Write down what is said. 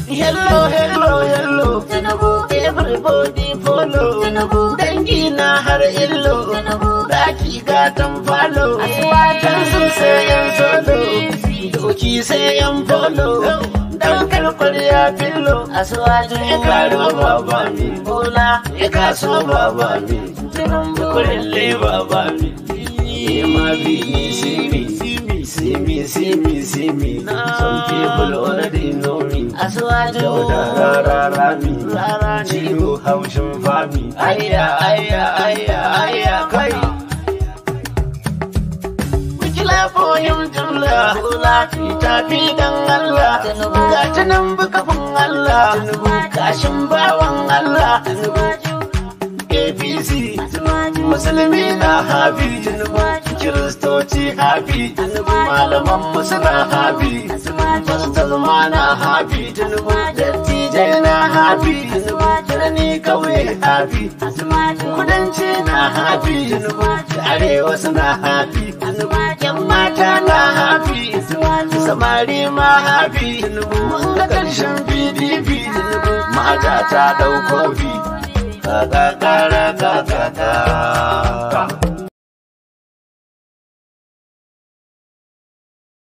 Hello, hello, hello. Tinubu, Everybody follow. Tinubu, Dangi na har illo. Tinubu, Daki gatan falo. Asuwatan su sai yan solo. Doki sai yan polo. Dan karkwar ya fillo. Asuwaju Ya karo baba mi. Bola ya kaso baba mi. Tinubu, Kurille baba mi. Ma be me, see me, see me, see me, see me. Some people already know me. Asuwaju, Rararami, ciwo haushin fami. Ayya, ayya, ayya, ayya, kai. Wikila boyin jumla, tafi dan Allah. Ga ta nan bukafin Allah, kashin bawan Allah. APC, Musulmi na hafi, Kiristoci hafi, malaman suna hafi, Pastor ma na hafi, dattijai na hafi, birni kauye hafi, kudanci na hafi, arewa suna hafi, yan mata na hafi, samari ma hafi, mun ga ƙarshen PDP, mata ta ɗauko fi. Kaka kara kaka